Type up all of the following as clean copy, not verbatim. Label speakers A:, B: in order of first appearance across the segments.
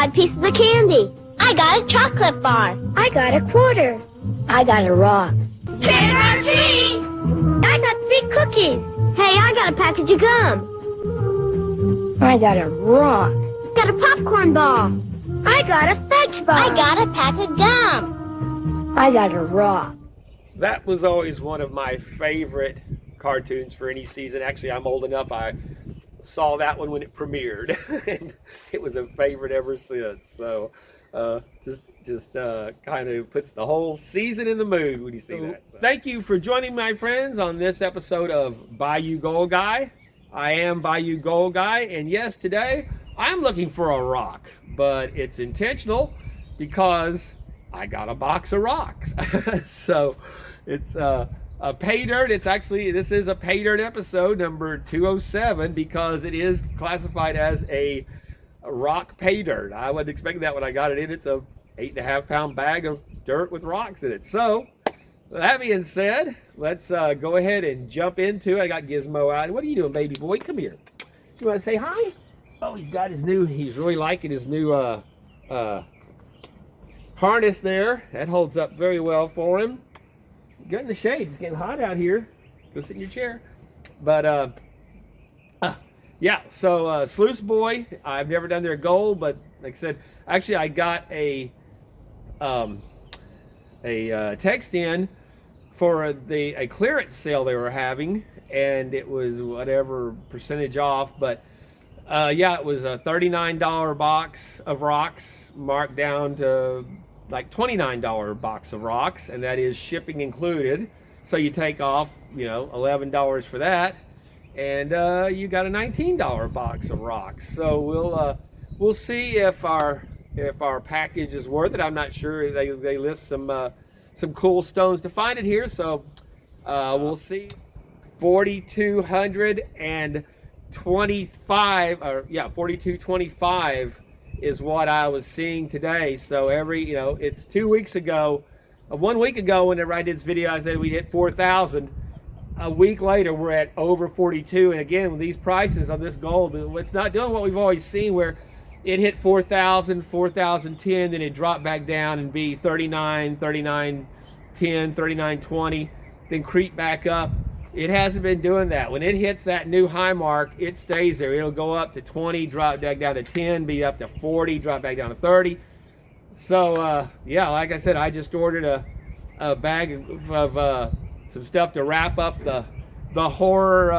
A: 5 pieces of candy. I got a chocolate bar. I got a quarter. I got a rock. Trick or treat! I got 3 cookies. Hey, I got a package of gum. I got a rock. Got a popcorn ball. I got a fudge bar. I got a pack of gum. I got a rock.
B: That was always one of my favorite cartoons for any season. Actually, I'm old enough, I saw that one when it premiered. And it was a favorite ever since. So just kind of puts the whole season in the mood when you see that. So, thank you for joining my friends on this episode of Bayou Gold Guy. I am Bayou Gold Guy, and yes, today I'm looking for a rock, but it's intentional because I got a box of rocks. So it's a pay dirt. It's actually, this is a pay dirt episode number 207 because it is classified as a rock pay dirt. I wasn't expecting that when I got it in. It's a 8.5 pound bag of dirt with rocks in it. So that being said, let's go ahead and jump into it. I got Gizmo out. What are you doing, baby boy? Come here. You want to say hi? Oh, he's got his new, he's really liking his new harness there. That holds up very well for him. Get in the shade. It's getting hot out here. Go sit in your chair. But yeah, so SLUICEBOY, I've never done their gold, but like I said, actually I got a text in for a clearance sale they were having, and it was whatever percentage off, but yeah, it was a $39 box of rocks marked down to like $29 box of rocks, and that is shipping included. So you take off, you know, $11 for that, and you got a $19 box of rocks. So we'll see if our package is worth it. I'm not sure. They list some cool stones to find it here, so we'll see. 4,225, or yeah, 4,225 is what I was seeing today. So every, you know, it's 2 weeks ago, 1 week ago whenever I did this video, I said we hit 4,000. A week later, we're at over 42. And again, with these prices on this gold, it's not doing what we've always seen, where it hit 4,000, 4,010, then it dropped back down and be 39, 39.10, 39.20, then creep back up. It hasn't been doing that. When it hits that new high mark, it stays there. It'll go up to 20, drop back down to 10, be up to 40, drop back down to 30. So yeah, like I said, I just ordered a bag of some stuff to wrap up the horror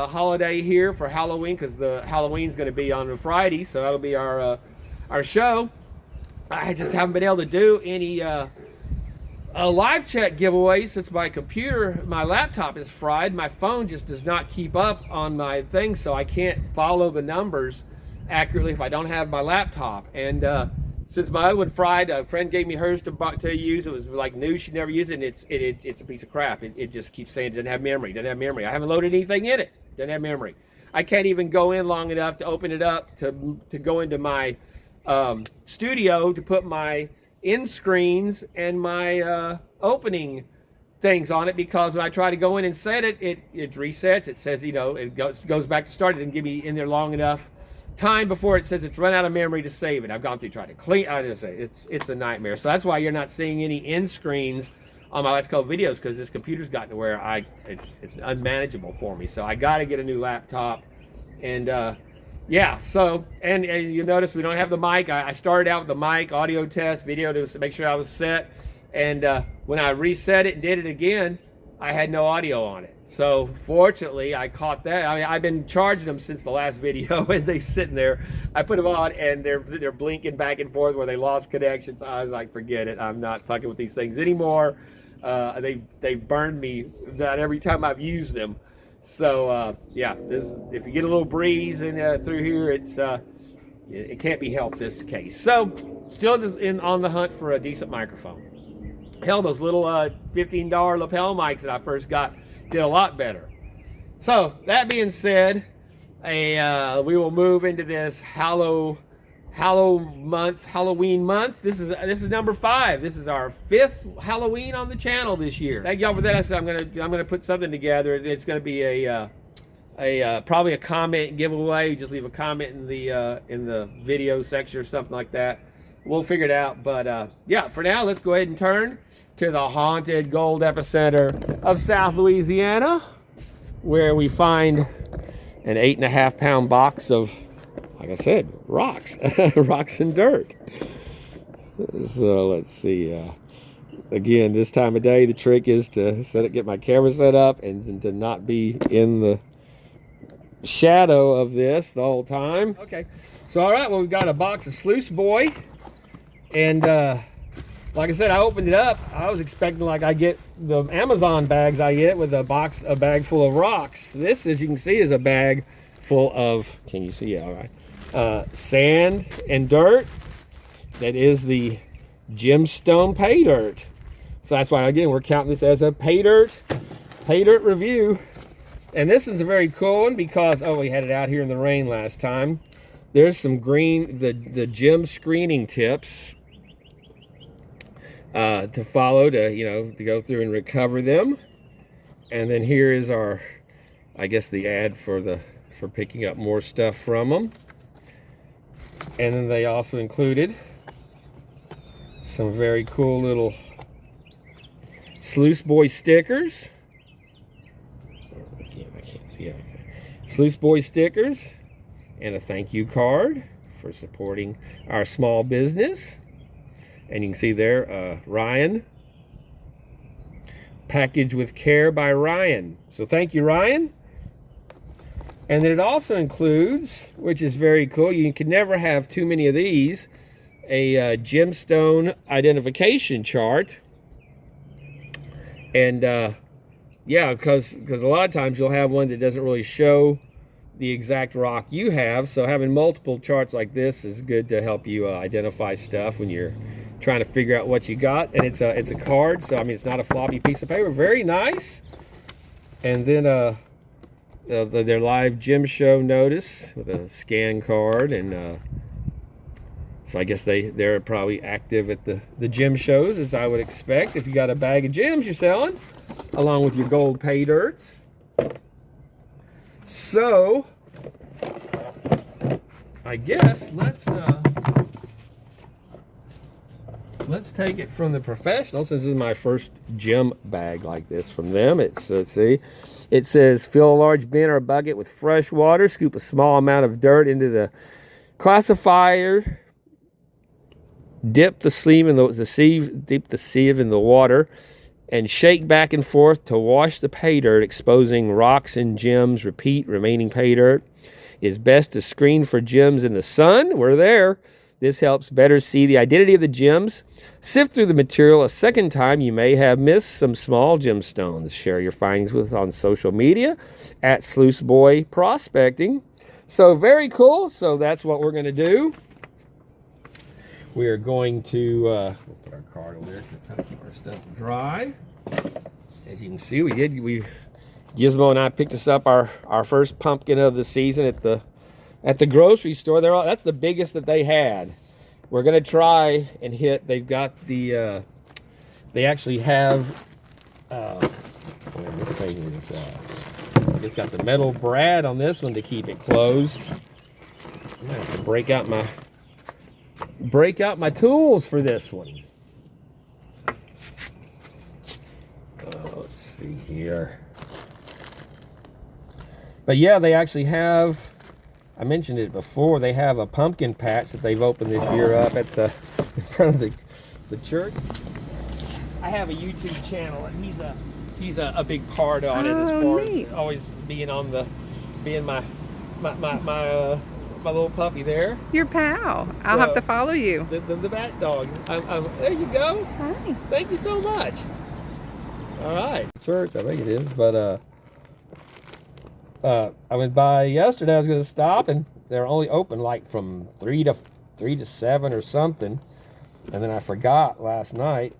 B: holiday here for Halloween, because the Halloween's going to be on a Friday, so that'll be our show. I just haven't been able to do any live chat giveaways since my laptop is fried. My phone just does not keep up on my thing, so I can't follow the numbers accurately if I don't have my laptop. And since my other one fried, a friend gave me hers to use. It was like new, she never used it, and it's a piece of crap. It just keeps saying it doesn't have memory, doesn't have memory. I haven't loaded anything in it, doesn't have memory. I can't even go in long enough to open it up to go into my studio to put my end screens and my opening things on it, because when I try to go in and set it, it resets. It says, you know, it goes back to start. It didn't give me in there long enough time before it says it's run out of memory to save it. I've gone through trying to clean. I just say it's a nightmare. So that's why you're not seeing any end screens on my Let's Go videos, because this computer's gotten to where it's unmanageable for me. So I got to get a new laptop, and yeah. So and you notice we don't have the mic. I started out with the mic, audio test, video to make sure I was set, and when I reset it and did it again, I had no audio on it. So fortunately, I caught that. I mean, I've been charging them since the last video, and they're sitting there. I put them on, and they're blinking back and forth where they lost connections. So I was like, forget it. I'm not fucking with these things anymore. They've burned me that every time I've used them. So yeah, if you get a little breeze in through here, it can't be helped, this case. So still on the hunt for a decent microphone. Hell, those little $15 lapel mics that I first got did a lot better. So that being said, we will move into this Halloween month. This is number 5. This is our 5th Halloween on the channel this year. Thank y'all for that. I said I'm gonna put something together. It's gonna be a probably a comment giveaway. You just leave a comment in the video section or something like that. We'll figure it out. But yeah, for now, let's go ahead and turn to the haunted gold epicenter of South Louisiana, where we find an 8.5 pound box of, like I said, rocks, rocks and dirt. So let's see. Again, this time of day, the trick is to get my camera set up and to not be in the shadow of this the whole time. Okay, so all right, well, we've got a box of SLUICEBOY, and like I said, I opened it up. I was expecting like I get the Amazon bags I get with a bag full of rocks. This, as you can see, is a bag full of, can you see? Yeah, all right, sand and dirt. That is the GEMSTONE PAYDIRT. So that's why, again, we're counting this as a paydirt review. And this is a very cool one because, oh, we had it out here in the rain last time. There's some green, the gem screening tips to follow, to go through and recover them. And then here is our, I guess, the ad for picking up more stuff from them. And then they also included some very cool little SLUICEBOY stickers. Again, I can't see it. SLUICEBOY stickers and a thank you card for supporting our small business. And you can see there, Ryan. Packaged with care by Ryan. So thank you, Ryan. And then it also includes, which is very cool, you can never have too many of these, a gemstone identification chart. And yeah, because a lot of times you'll have one that doesn't really show the exact rock you have. So having multiple charts like this is good to help you identify stuff when you're trying to figure out what you got. And it's a card, so I mean, it's not a floppy piece of paper. Very nice. And then their live gem show notice with a scan card, and so I guess they're probably active at the gem shows, as I would expect, if you got a bag of gems you're selling, along with your gold pay dirts. So I guess let's take it from the professionals. This is my first gem bag like this from them. Let's see. It says, fill a large bin or bucket with fresh water, scoop a small amount of dirt into the classifier, dip the sieve in the water, and shake back and forth to wash the pay dirt, exposing rocks and gems. Repeat, remaining pay dirt. It is best to screen for gems in the sun. We're there. This helps better see the identity of the gems. Sift through the material a second time. You may have missed some small gemstones. Share your findings with us on social media at SLUICEBOY Prospecting. So very cool. So that's what we're going to do. We are going to we'll put our card over there to try to keep our stuff dry. As you can see, Gizmo and I picked us up our first pumpkin of the season at the grocery store. That's the biggest that they had. We're gonna try and hit. They've got the they actually have it's got the metal brad on this one to keep it closed. I'm gonna have to break out my tools for this one. Let's see here. But yeah, they actually have, I mentioned it before, they have a pumpkin patch that they've opened this year up at in front of the church. I have a YouTube channel, and he's a big part on it, as far as always being my little puppy there.
C: Your pal. I'll have to follow you.
B: The bat dog. There you go.
C: Hi.
B: Thank you so much. All right. Church, I think it is, but I went by yesterday. I was going to stop, and they're only open like from 3 to 7 or something. And then I forgot last night.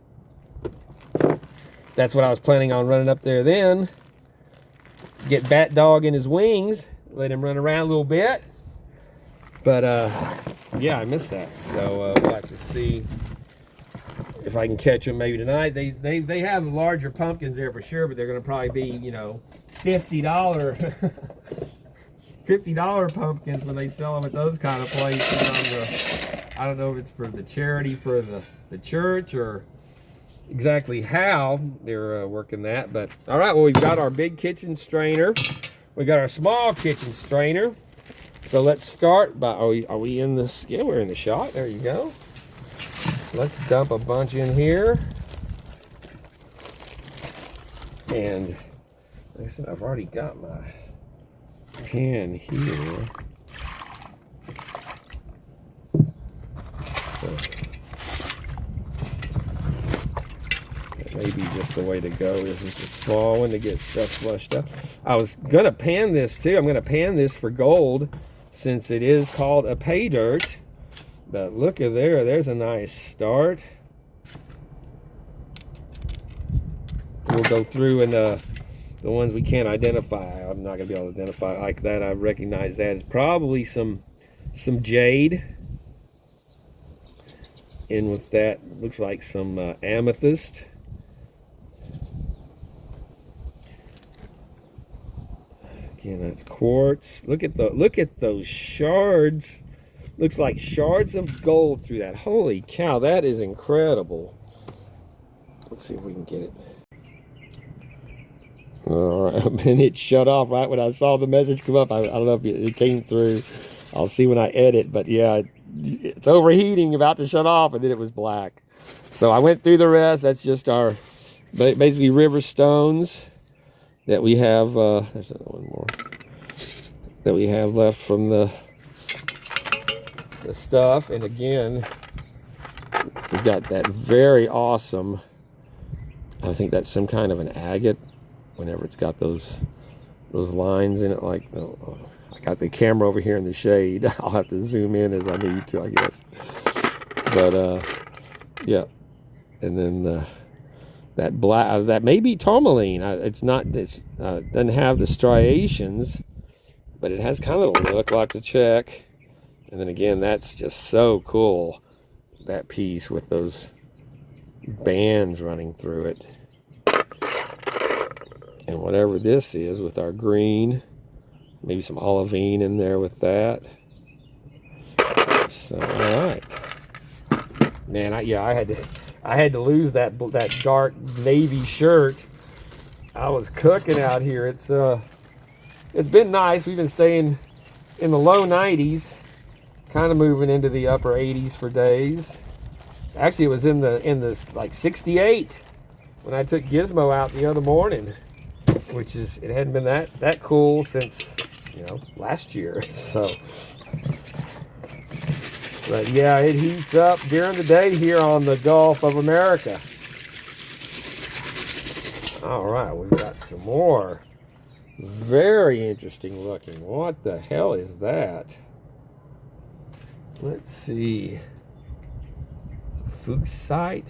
B: That's what I was planning on running up there then. Get Bat Dog in his wings. Let him run around a little bit. But, yeah, I missed that. So we'll have to see if I can catch them maybe tonight. They have larger pumpkins there for sure, but they're going to probably be, $50 $50 pumpkins when they sell them at those kind of places. I don't know if it's for the charity for the church or exactly how they're working that. But all right, well, we've got our big kitchen strainer. We got our small kitchen strainer. So let's start by, are we in this? Yeah, we're in the shot. There you go. Let's dump a bunch in here. And like I said, I've already got my pan here. So that may be just the way to go. This is the small one to get stuff flushed up. I was gonna pan this too. I'm gonna pan this for gold since it is called a pay dirt. But look at there, there's a nice start. We'll go through and the ones we can't identify. I'm not gonna be able to identify like that. I recognize that as probably some jade. In with that, looks like some amethyst. Again, that's quartz. Look at those shards. Looks like shards of gold through that. Holy cow, that is incredible. Let's see if we can get it. All right, and it shut off right when I saw the message come up. I don't know if it came through. I'll see when I edit, but yeah, it's overheating, about to shut off, and then it was black. So I went through the rest. That's just our basically river stones that we have. There's one more that we have left from the stuff. And again, we've got that very awesome, I think that's some kind of an agate, whenever it's got those lines in it. Like, I got the camera over here in the shade. I'll have to zoom in as I need to, I guess. But yeah, and then that black, that may be tourmaline. It's not, it's doesn't have the striations, but it has kind of a look. Like to check. And then again, that's just so cool, that piece with those bands running through it. And whatever this is with our green, maybe some olivine in there with that. So, all right, man. I had to lose that dark navy shirt. I was cooking out here. It's been nice. We've been staying in the low 90s, kind of moving into the upper 80s for days. Actually, it was in the like 68 when I took Gizmo out the other morning, which is, it hadn't been that cool since, you know, last year. So, but yeah, it heats up during the day here on the Gulf of America. All right, we've got some more very interesting looking. What the hell is that? Let's see. Fuchsite.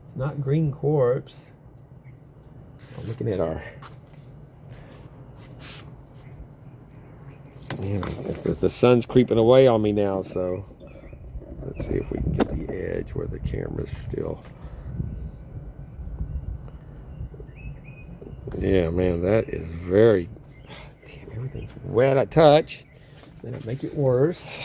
B: It's not green quartz. I'm looking at our, you know, the sun's creeping away on me now, so let's see if we can get the edge where the camera's still. Yeah, man, that is very, damn, everything's wet. I touch, then I make it worse.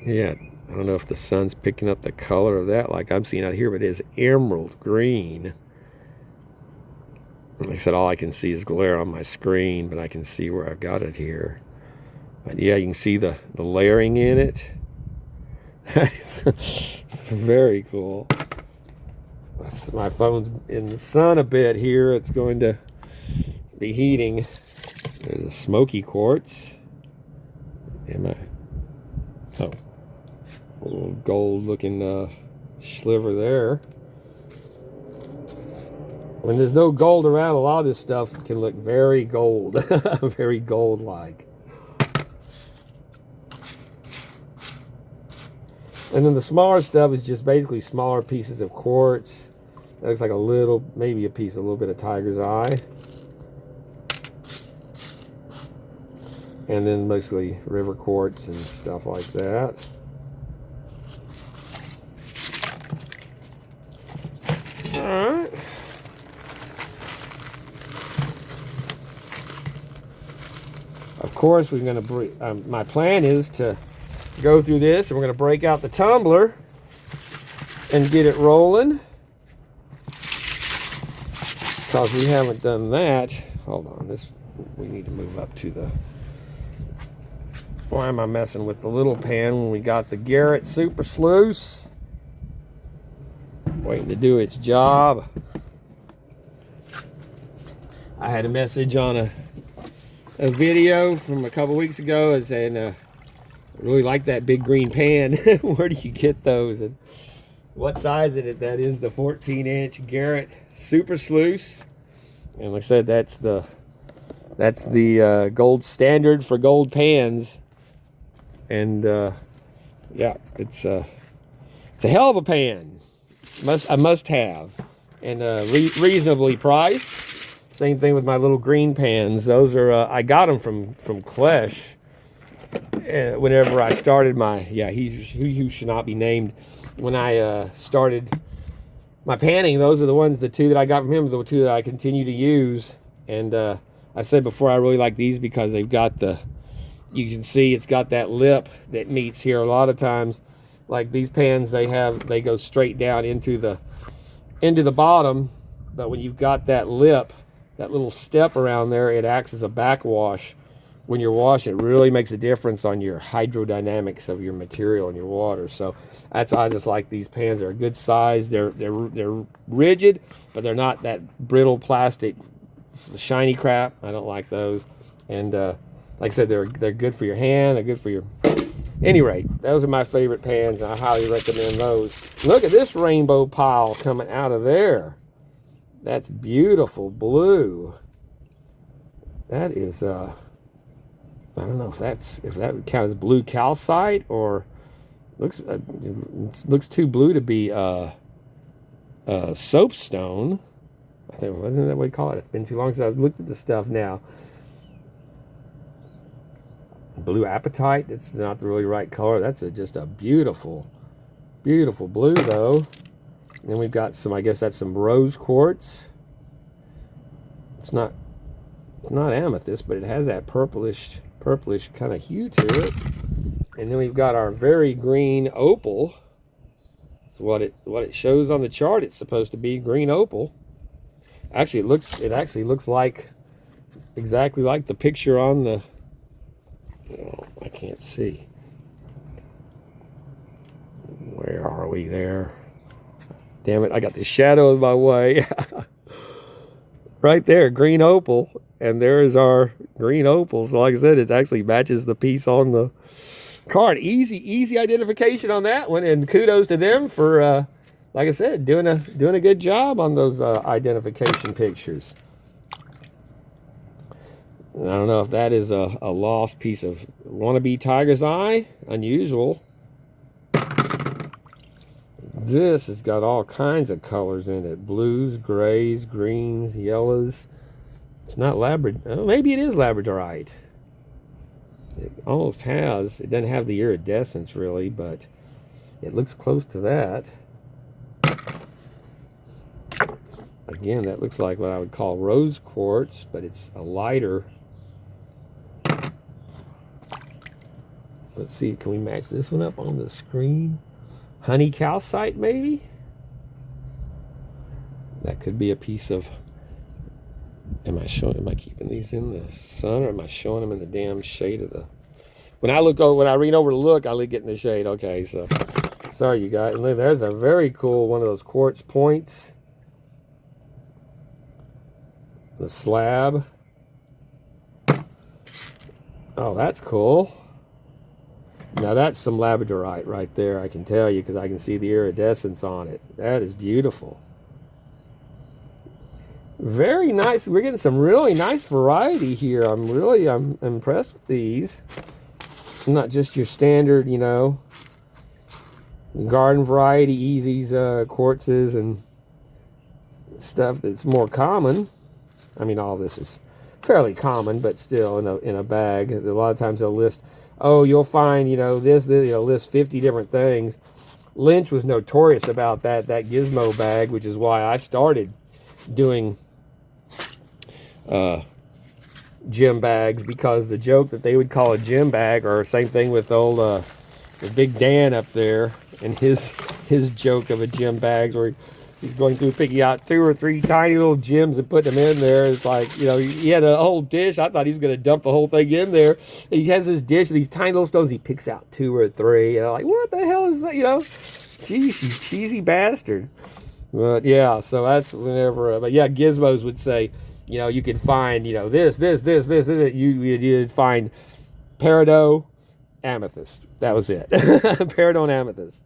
B: Yeah, I don't know if the sun's picking up the color of that like I'm seeing out here, but it is emerald green. Like I said, all I can see is glare on my screen, but I can see where I've got it here. But yeah, you can see the layering in it. That is very cool. My phone's in the sun a bit here. It's going to be heating. There's a smoky quartz. Oh, a little gold looking sliver there. When there's no gold around, a lot of this stuff can look very gold, very gold-like. And then the smaller stuff is just basically smaller pieces of quartz. That looks like a little, maybe a piece, a little bit of tiger's eye. And then mostly river quartz and stuff like that. All right. Of course, we're going to, my plan is to go through this, and we're going to break out the tumbler and get it rolling. Because we haven't done that. Hold on, we need to move up to the, why am I messing with the little pan when we got the Garrett Super Sluice waiting to do its job. I had a message on a video from a couple weeks ago saying I really like that big green pan. Where do you get those, and what size is it? That is the 14-inch Garrett Super Sluice, and like I said, that's the gold standard for gold pans. And yeah, it's a hell of a pan. A must have, and reasonably priced. Same thing with my little green pans. Those are I got them from Klesh. Whenever I started my he should not be named. When I started my panning, those are the two that I got from him. The two that I continue to use. And I said before, I really like these because they've got you can see it's got that lip that meets here. A lot of times, like these pans, they go straight down into the bottom. But when you've got that lip, that little step around there, it acts as a backwash. When you're washing, it really makes a difference on your hydrodynamics of your material and your water. So that's why I just like these pans. They're a good size. They're rigid, but they're not that brittle plastic, shiny crap. I don't like those. And like I said, they're good for your hand. They're good for your. Any rate, those are my favorite pans, and I highly recommend those. Look at this rainbow pile coming out of there. That's beautiful blue. That is I don't know if that would count as blue calcite, or it looks too blue to be soapstone. I think, wasn't that what you call it? It's been too long since I've looked at the stuff now. Blue apatite. It's not the really right color. That's just a beautiful, beautiful blue though. And then we've got some. I guess that's some rose quartz. It's not amethyst, but it has that purplish kind of hue to it. And then we've got our very green opal. It's what it shows on the chart. It's supposed to be green opal. Actually, it actually looks like exactly like the picture on the. Oh, I can't see. Where are we there? Damn it! I got the shadow in my way. Right there, green opal. And there is our green opal. So like I said, it actually matches the piece on the card. Easy identification on that one. And kudos to them for, like I said, doing a good job on those identification pictures. And I don't know if that is a lost piece of wannabe tiger's eye. Unusual. This has got all kinds of colors in it. Blues, grays, greens, yellows. It's not Labrador. Oh, maybe it is Labradorite. It almost has. It doesn't have the iridescence really, but it looks close to that. Again, that looks like what I would call rose quartz, but it's a lighter. Let's see, can we match this one up on the screen? Honey calcite, maybe? That could be a piece of. Am I keeping these in the sun, or am I showing them in the damn shade of the? When I read over to look, I get in the shade. Okay, so sorry you guys. Look, there's a very cool one of those quartz points. The slab. Oh, that's cool. Now that's some labradorite right there, I can tell you, because I can see the iridescence on it. That is beautiful. Very nice. We're getting some really nice variety here. I'm impressed with these. It's not just your standard, you know, garden variety, easies, quartzes, and stuff that's more common. I mean, all this is fairly common, but still in a bag. A lot of times they'll list, oh, you'll find, you know, this list 50 different things. Lynch was notorious about that Gizmo bag, which is why I started doing gem bags, because the joke that they would call a gem bag, or same thing with old the Big Dan up there and his joke of a gem bags, where he's going through picking out 2 or 3 tiny little gems and putting them in there. It's like, you know, he had a whole dish. I thought he was going to dump the whole thing in there. And he has this dish of these tiny little stones. He picks out 2 or 3. And I'm like, what the hell is that? You know, cheesy bastard. But yeah, so that's whenever. But yeah, Gizmos would say, you know, you can find, you know, this. You'd find peridot, amethyst. That was it. Peridot and amethyst.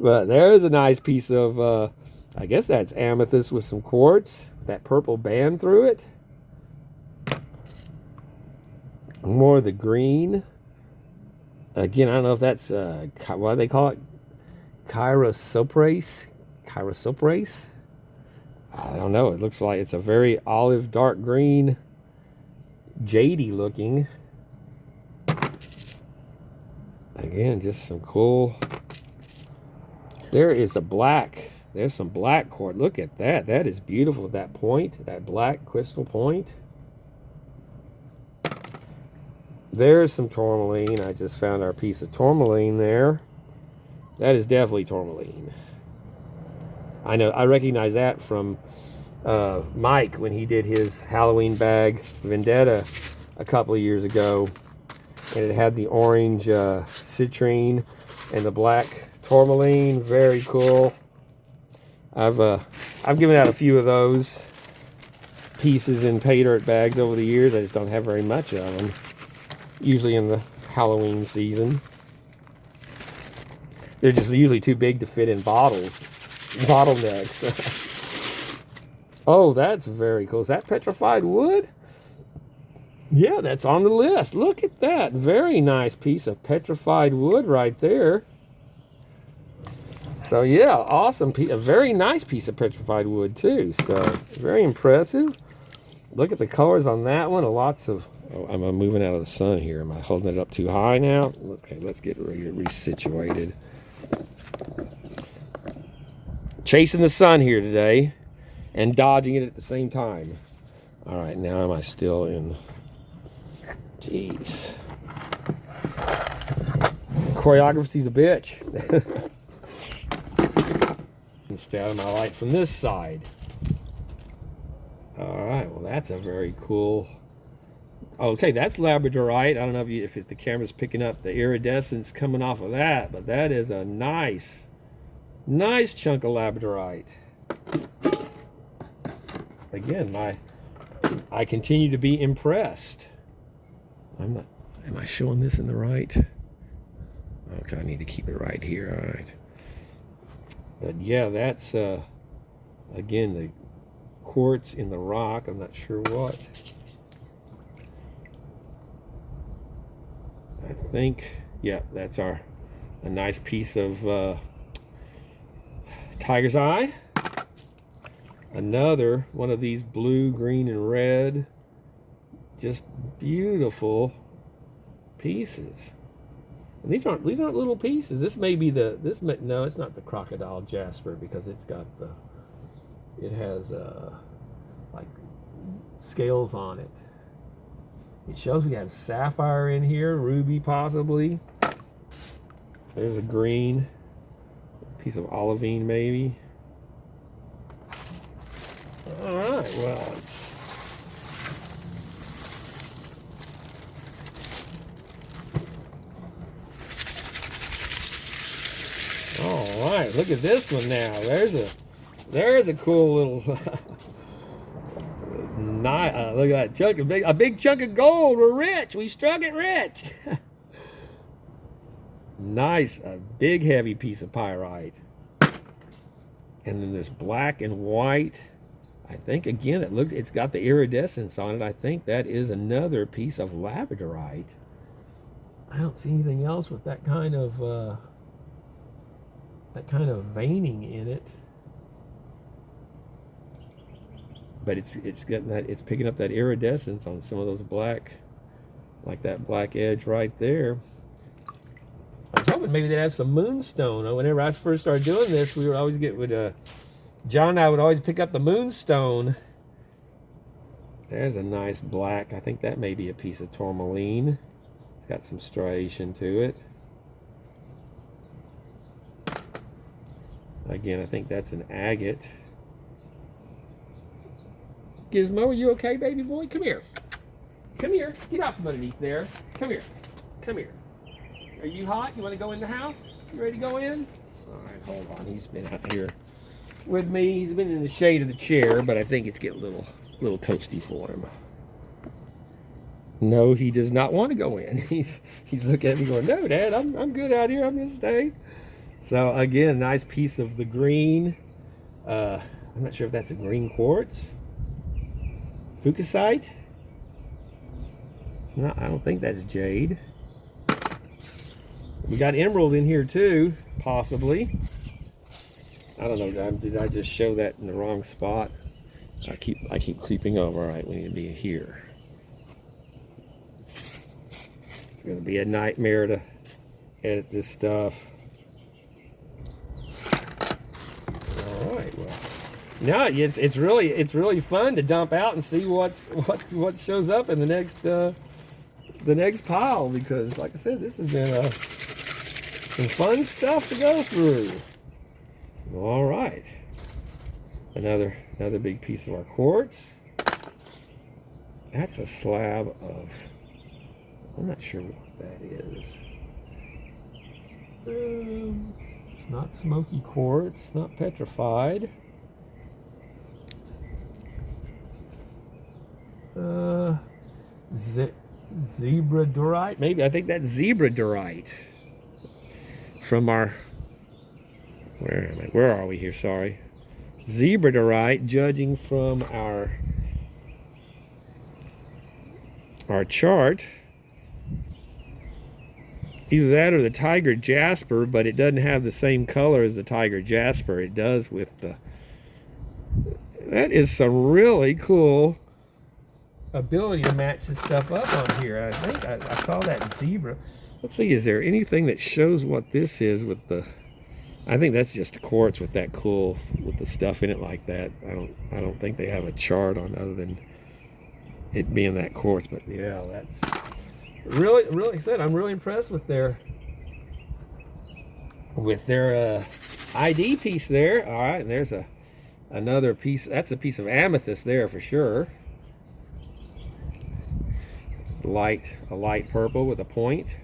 B: But there's a nice piece of, I guess that's amethyst with some quartz. That purple band through it. More of the green. Again, I don't know if that's, what do they call it? Chrysoprase? I don't know. It looks like it's a very olive dark green, jadey looking. Again, just some cool. There is a black. There's some black quartz. Look at that. That is beautiful. That point, that black crystal point. There's some tourmaline. I just found our piece of tourmaline there. That is definitely tourmaline. I know. I recognize that from Mike when he did his Halloween bag Vendetta a couple of years ago, and it had the orange citrine and the black tourmaline. Very cool. I've given out a few of those pieces in pay dirt bags over the years. I just don't have very much of them. Usually in the Halloween season. They're just usually too big to fit in bottlenecks. Oh, that's very cool. Is that petrified wood? Yeah, that's on the list. Look at that. Very nice piece of petrified wood right there. So yeah, awesome piece. A very nice piece of petrified wood too. So very impressive. Look at the colors on that one. Lots of. Oh, am I moving out of the sun here? Am I holding it up too high now? Okay, let's get resituated. Chasing the sun here today and dodging it at the same time. All right, now am I still in? Jeez. Choreography's a bitch. Stay out of my light from this side. All right, well, that's a very cool. Okay, that's labradorite. I don't know if the camera's picking up the iridescence coming off of that, but that is a nice chunk of labradorite. Again, I continue to be impressed. Am I showing this in the right? Okay, I need to keep it right here. All right. But yeah, that's again the quartz in the rock. I'm not sure what. I think, yeah, that's a nice piece of tiger's eye. Another one of these blue, green, and red. Just beautiful pieces. And these aren't little pieces. This may be no, it's not the crocodile jasper, because it has like scales on it. It shows we have sapphire in here, ruby possibly. There's a green, piece of olivine maybe. All right, well, all right, look at this one now. There's a cool little. Look at that chunk of a big chunk of gold. We're rich. We struck it rich. Nice, a big heavy piece of pyrite. And then this black and white. I think again it's got the iridescence on it. I think that is another piece of labradorite. I don't see anything else with that kind of veining in it. But it's getting that, it's picking up that iridescence on some of those black, like that black edge right there. I was hoping maybe they'd have some moonstone. Whenever I first started doing this, we would always John and I would always pick up the moonstone There's a nice black. I think that may be a piece of tourmaline. It's got some striation to it. Again, I think that's an agate. Gizmo, are you okay, baby boy? Come here. Come here. Get out from underneath there. Come here. Come here. Are you hot? You want to go in the house? You ready to go in? All right, hold on. He's been out here with me. He's been in the shade of the chair, but I think it's getting a little toasty for him. No, he does not want to go in. He's looking at me going, no, Dad, I'm good out here. I'm going to stay. So again, nice piece of the green. I'm not sure if that's a green quartz. Fuchsite. It's not. I don't think that's jade. We got emerald in here too, possibly. I don't know. Did I just show that in the wrong spot? I keep creeping over. All right, we need to be here. It's going to be a nightmare to edit this stuff. All right. Well, no, it's really fun to dump out and see what shows up in the next pile, because, like I said, this has been some fun stuff to go through. All right. Another big piece of our quartz. That's a slab of, I'm not sure what that is. It's not smoky quartz, not petrified. Zebra diorite, maybe. I think that's zebra diorite from our, where am I? Where are we here? Sorry. Zebra diorite, judging from our chart. Either that or the tiger jasper, but it doesn't have the same color as the tiger jasper. It does with the, that is some really cool ability to match this stuff up on here. I think I saw that zebra. Let's see, is there anything that shows what this is with the, I think that's just a quartz with that cool, with the stuff in it like that. I don't think they have a chart on other than it being that quartz, but yeah, that's really said. I'm really impressed with their ID piece there. All right, and there's another piece. That's a piece of amethyst there for sure. A light purple with a point.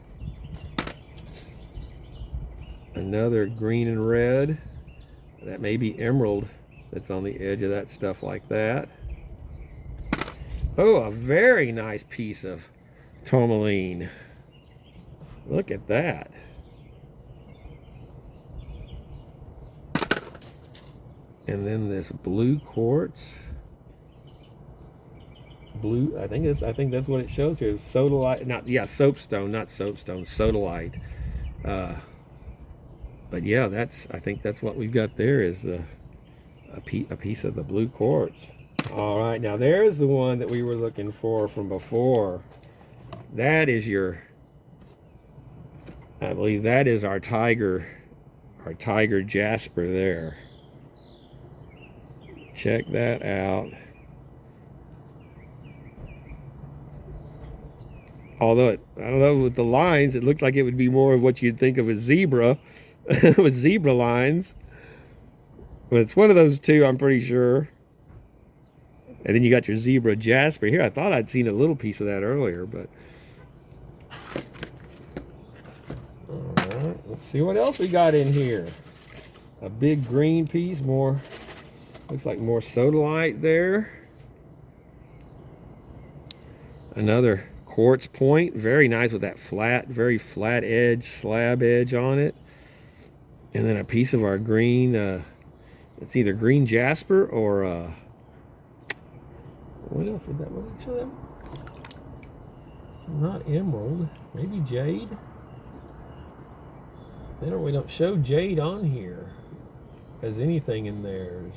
B: Another green and red. That may be emerald that's on the edge of that stuff like that. Oh, a very nice piece of tourmaline. Look at that. And then this blue quartz. Blue, I think that's what it shows here. Sodalite, soapstone, not soapstone, sodalite. But yeah, I think that's what we've got there is a piece of the blue quartz. All right, now there's the one that we were looking for from before. That is I believe that is our tiger jasper there. Check that out. Although I don't know, with the lines, it looks like it would be more of what you'd think of as zebra, with zebra lines. But it's one of those two, I'm pretty sure. And then you got your zebra jasper here. I thought I'd seen a little piece of that earlier, but. All right, let's see what else we got in here. A big green piece, looks like more sodalite there. Another quartz point, very nice with that very flat edge, slab edge on it. And then a piece of our green, it's either green jasper or, what else would that show them? Not emerald, maybe jade. We don't show jade on here as anything in theirs.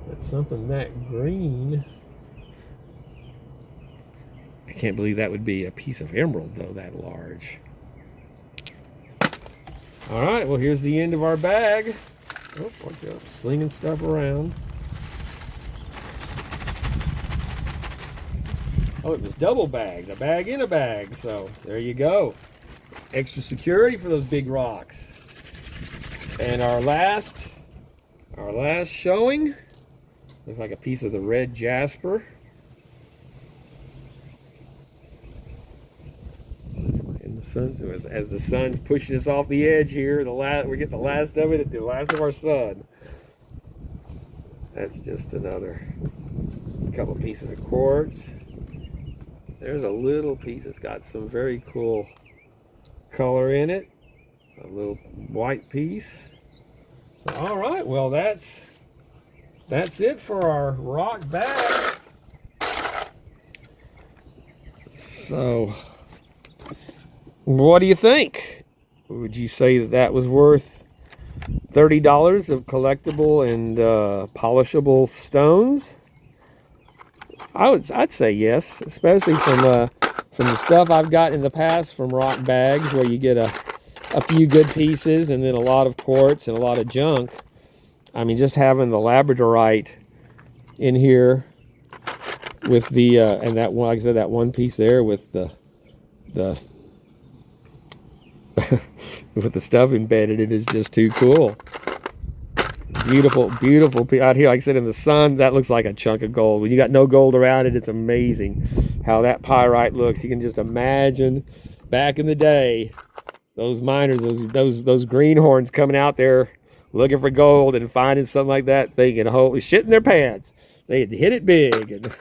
B: That's something that green. I can't believe that would be a piece of emerald, though, that large. All right, well, here's the end of our bag. Oh, watch out. Slinging stuff around. Oh, it was double bagged. A bag in a bag. So there you go. Extra security for those big rocks. And our last showing looks like a piece of the red jasper. And the sun's, as the sun's pushing us off the edge here, we're getting the last of it at the last of our sun. That's just another couple pieces of quartz. There's a little piece that's got some very cool color in it. A little white piece. So, all right, well that's it for our rock bag. So, what do you think? Would you say that that was worth $30 of collectible and polishable stones? I'd say yes, especially from the stuff I've got in the past from rock bags, where you get a few good pieces and then a lot of quartz and a lot of junk. I mean, just having the labradorite in here with the and that one, like I said, that one piece there with the with the stuff embedded, it is just too cool. Beautiful, beautiful out here. Like I said, in the sun, that looks like a chunk of gold. When you got no gold around it, it's amazing how that pyrite looks. You can just imagine back in the day, those miners, those greenhorns coming out there looking for gold and finding something like that, thinking, holy shit in their pants. They had hit it big. And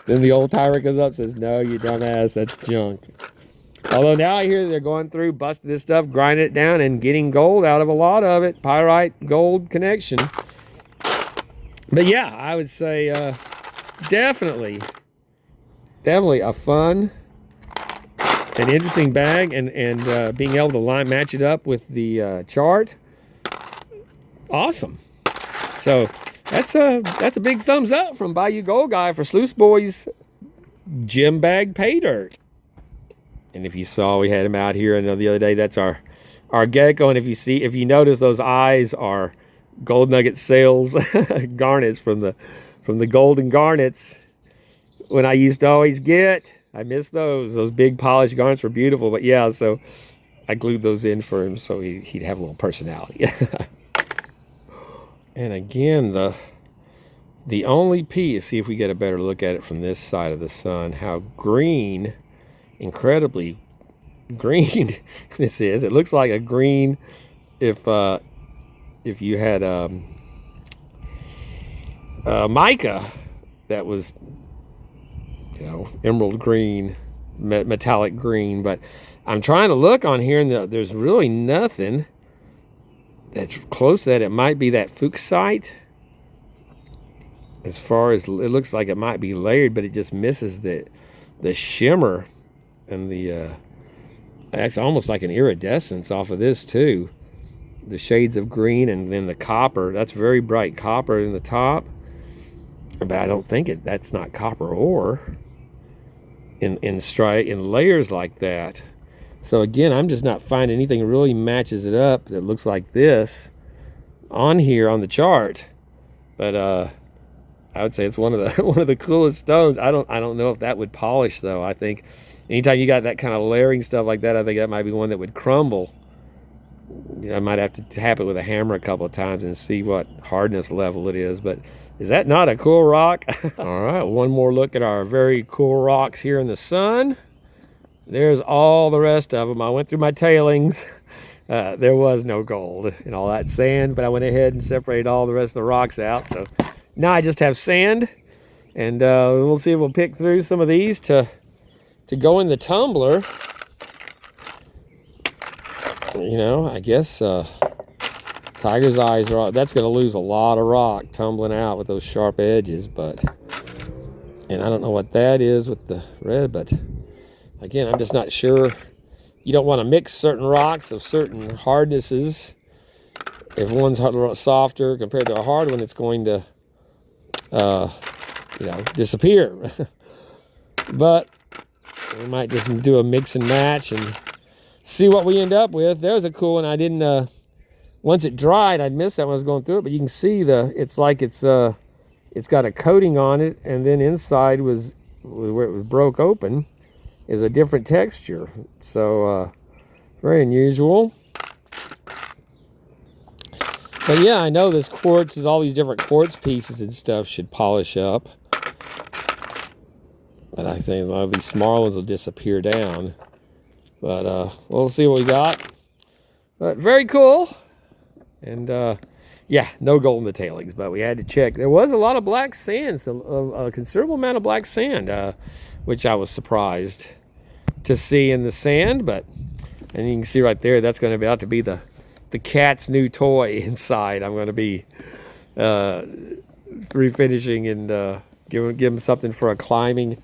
B: then the old timer comes up and says, no, you dumbass, that's junk. Although now I hear they're going through, busting this stuff, grinding it down, and getting gold out of a lot of it. Pyrite gold connection. But yeah, I would say definitely a fun and interesting bag, and being able to match it up with the chart. Awesome. So that's a big thumbs up from Bayou Gold Guy for SLUICEBOY's gem bag pay dirt. And if you saw, we had him out here the other day. That's our gecko. And if you notice, those eyes are gold nugget sales garnets from the golden garnets. When I used to always get, I miss those. Those big polished garnets were beautiful. But yeah, so I glued those in for him so he'd have a little personality. And again, the only piece. See if we get a better look at it from this side of the sun. How green. Incredibly green this is. It looks like a green if you had mica that was, emerald green, metallic green. But I'm trying to look on here, and there's really nothing that's close to that. It might be that fuchsite. As far as it looks like, it might be layered, but it just misses the shimmer. And that's almost like an iridescence off of this too. The shades of green, and then the copper. That's very bright copper in the top. But I don't think that's not copper ore in layers like that. So again, I'm just not finding anything that really matches it up that looks like this on here on the chart. But I would say it's one of the coolest stones. I don't know if that would polish though. I think anytime you got that kind of layering stuff like that, I think that might be one that would crumble. I might have to tap it with a hammer a couple of times and see what hardness level it is. But is that not a cool rock? All right, one more look at our very cool rocks here in the sun. There's all the rest of them. I went through my tailings. There was no gold and all that sand, but I went ahead and separated all the rest of the rocks out. So now I just have sand, and we'll see if we'll pick through some of these to go in the tumbler. I guess tiger's eyes that's going to lose a lot of rock tumbling out with those sharp edges. And I don't know what that is with the red, but again, I'm just not sure. You don't want to mix certain rocks of certain hardnesses. If one's softer compared to a hard one, it's going to disappear. But we might just do a mix and match and see what we end up with. There's a cool one. I didn't once it dried, I'd missed that when I was going through it, but you can see it's like it's got a coating on it, and then inside was where it was broke open is a different texture. So very unusual. But yeah, I know this quartz is all these different quartz pieces and stuff should polish up. But I think a lot of these small ones will disappear down. But we'll see what we got. But very cool. And yeah, no gold in the tailings, but we had to check. There was a lot of black sand, a considerable amount of black sand, which I was surprised to see in the sand. But, and you can see right there, that's going to be out to be the cat's new toy inside. I'm going to be refinishing and give them something for a climbing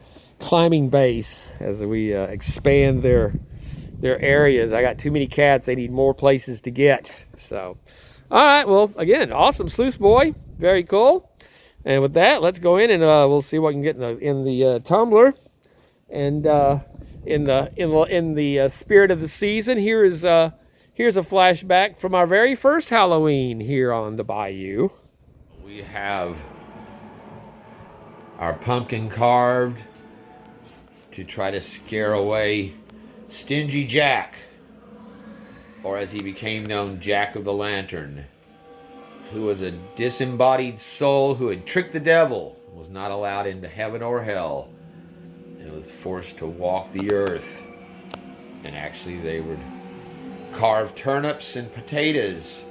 B: base as we expand their areas. I got too many cats. They need more places to get. So, all right. Well, again, awesome Sluice Boy. Very cool. And with that, let's go in and we'll see what we can get in the tumbler. And in the spirit of the season, here's a flashback from our very first Halloween here on the Bayou. We have our pumpkin carved to try to scare away Stingy Jack, or as he became known, Jack of the Lantern, who was a disembodied soul who had tricked the devil, was not allowed into heaven or hell, and was forced to walk the earth. And actually they would carve turnips and potatoes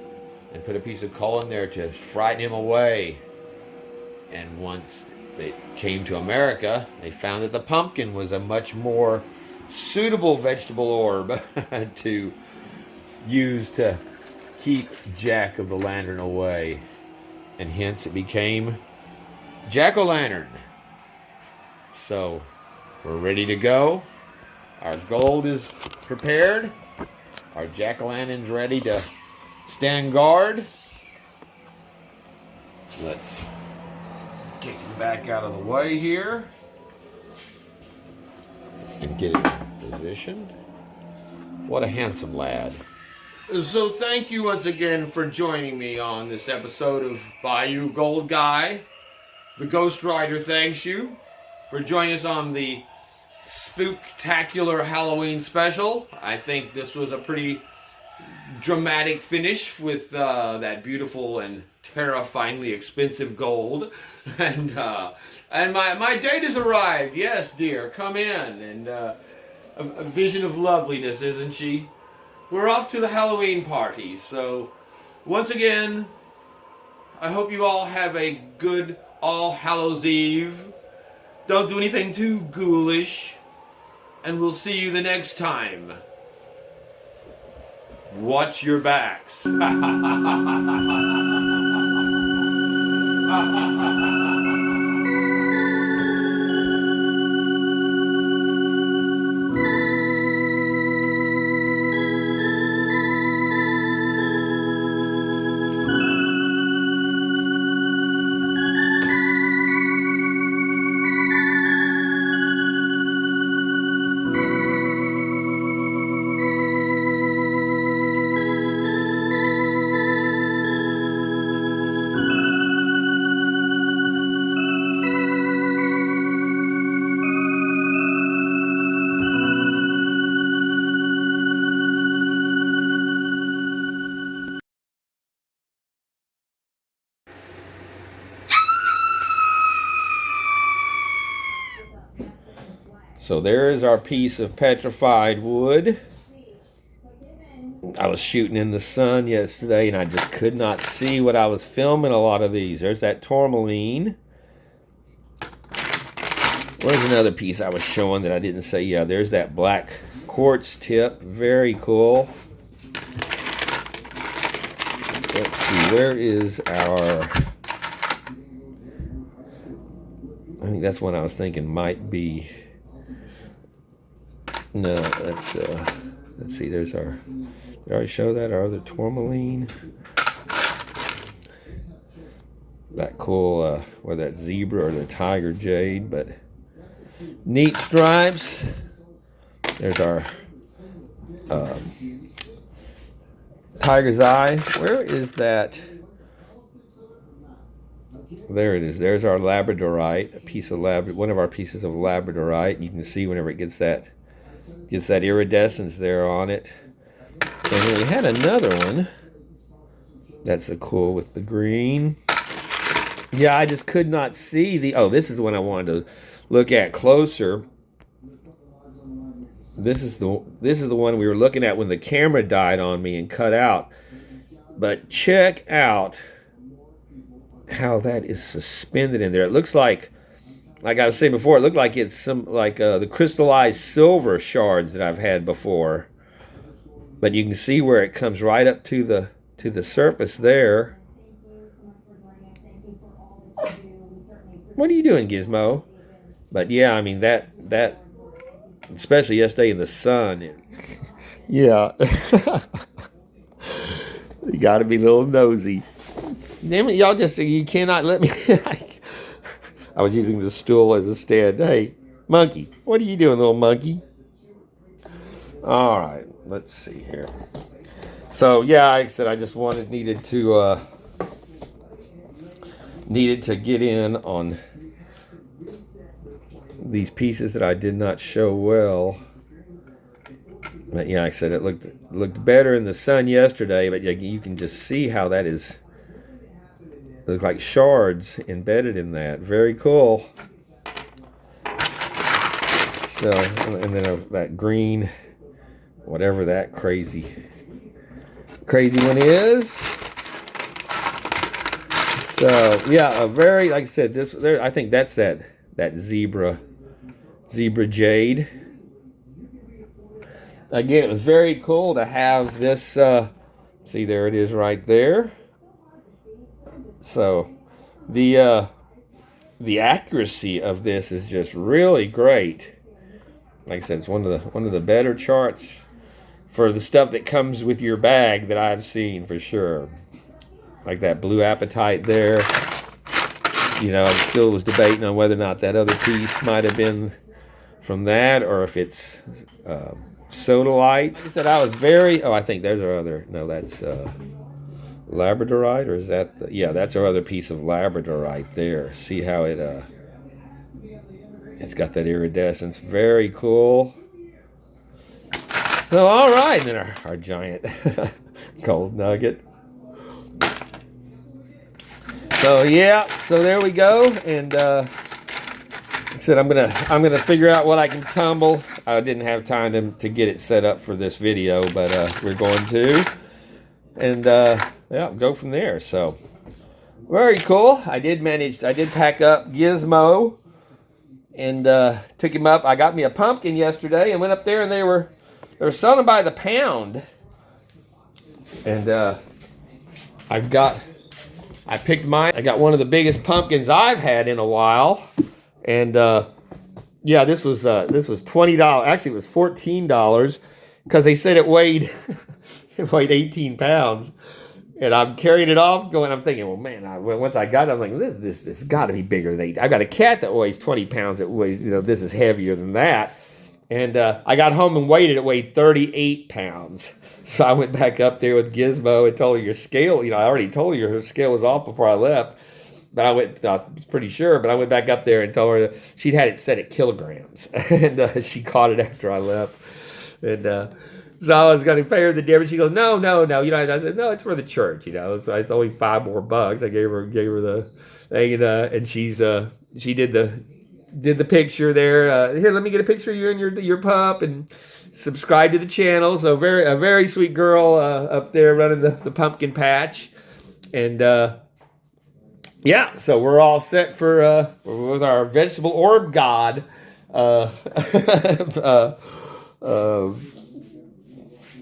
B: and put a piece of coal in there to frighten him away. And once they came to America, they found that the pumpkin was a much more suitable vegetable orb to use to keep Jack of the Lantern away. And hence it became Jack-o'-lantern. So we're ready to go. Our gold is prepared. Our jack-o'-lantern's ready to stand guard. Let's kick him back out of the way here and get him in position. What a handsome lad. So thank you once again for joining me on this episode of Bayou Gold Guy. The Ghost Rider thanks you for joining us on the spooktacular Halloween special. I think this was a pretty dramatic finish with that beautiful and terrifyingly expensive gold. And my date has arrived. Yes, dear, come in. And a vision of loveliness, isn't she? We're off to the Halloween party. So once again, I hope you all have a good All Hallows Eve. Don't do anything too ghoulish. And we'll see you the next time. Watch your backs. So there is our piece of petrified wood. I was shooting in the sun yesterday and I just could not see what I was filming a lot of these. There's that tourmaline. Where's another piece I was showing that I didn't say? Yeah, there's that black quartz tip. Very cool. Let's see, where is our... I think that's one I was thinking might be... No, let's see, there's our... Did I already show that? Our other tourmaline. That cool, or that zebra or the tiger jade, but neat stripes. There's our Tiger's eye. Where is that? There it is. There's our labradorite, a piece of one of our pieces of labradorite. You can see whenever it gets that iridescence there on it. And then we had another one. That's a cool with the green. Yeah, I just could not see the. Oh, this is the one I wanted to look at closer. This is the one we were looking at when the camera died on me and cut out. But check out how that is suspended in there. It looks like I was saying before, it looked like it's some the crystallized silver shards that I've had before. But you can see where it comes right up to the surface there. What are you doing, Gizmo? But yeah, I mean that especially yesterday in the sun. Yeah. You got to be a little nosy. Damn it, y'all you cannot let me. I was using the stool as a stand. Hey, monkey, what are you doing, little monkey? All right, let's see here. So yeah, like I said, I just needed to get in on these pieces that I did not show well. But yeah, like I said, it looked better in the sun yesterday, but you can just see how that is. Look like shards embedded in that. Very cool. So, and then that green, whatever that crazy one is. So yeah, like I said, I think that's that zebra jade. Again, it was very cool to have this. See, there it is right there. So the accuracy of this is just really great. Like I said, it's one of the better charts for the stuff that comes with your bag that I've seen for sure. Like that blue apatite there. You know, I still was debating on whether or not that other piece might have been from that or if it's sodalite. Like I said, I was very. Oh, I think there's our other. No, that's labradorite, or is that? Yeah, that's our other piece of labradorite there. See how it's got that iridescence. Very cool. So, all right, then our giant gold nugget. So yeah, so there we go, and like I said, I'm gonna figure out what I can tumble. I didn't have time to get it set up for this video, but we're going to, and yeah, go from there. So very cool. I did pack up Gizmo and took him up. I got me a pumpkin yesterday and went up there, and they were selling by the pound, and I picked mine. I got one of the biggest pumpkins I've had in a while, and yeah, this was $20. Actually, it was $14 because they said it weighed 18 pounds, and I'm carrying it off. I'm thinking, well, man, once I got it, I'm like, this got to be bigger than 8. I got a cat that weighs 20 pounds. That weighs, this is heavier than that, and I got home and weighed it. It weighed 38 pounds. So I went back up there with Gizmo and told her your scale. I already told her scale was off before I left. But I was pretty sure. But I went back up there and told her that she'd had it set at kilograms. And she caught it after I left. And so I was going to pay her the difference. She goes, no. I said, no, it's for the church. So it's only $5 more. I gave her the thing. And she did the picture there. Here, let me get a picture of you and your pup. And subscribe to the channel. So a very sweet girl up there running the pumpkin patch, and yeah, so we're all set for with our vegetable orb god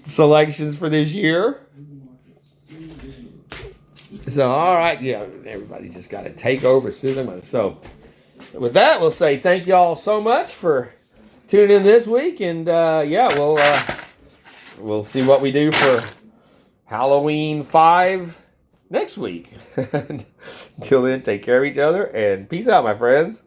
B: selections for this year. So all right, yeah, everybody's just got to take over soon. So with that, we'll say thank you all so much for tuning in this week, and yeah, we'll see what we do for Halloween 5 next week. Until then, take care of each other, and peace out, my friends.